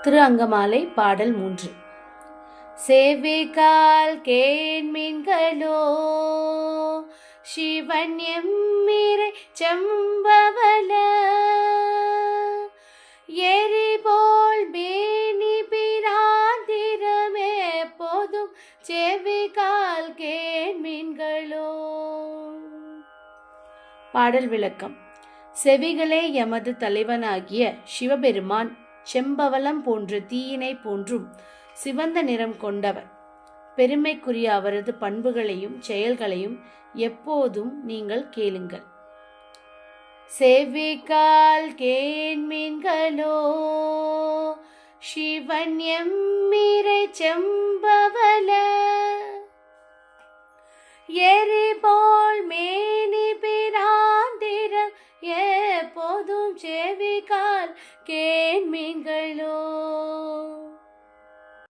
திரு அங்கமாலை பாடல் 3. சேவிகால் கேண்மீன்களோ சிவன் எம்மிரை செம்பவல எரிபோல் மேனி பிராந்திரமே போதும் சேவிகால் கேண்மீன்களோ. பாடல் விளக்கம். செவிகளே எமது தலைவனாகிய சிவபெருமான் செம்பவளம் போன்ற தீயினை போன்றும் சிவந்த நிறம் கொண்டவர். பெருமைக்குரிய அவரது பண்புகளையும் செயல்களையும் எப்போதும் நீங்கள் கேளுங்கள். செவிகால் கேண்மீன்களோ சிவன் எம்மிரை செம்பவல எரிபோல் மேனி பிராந்திரம் எப்போதும் செவிகால் கேண்மீன்களோ.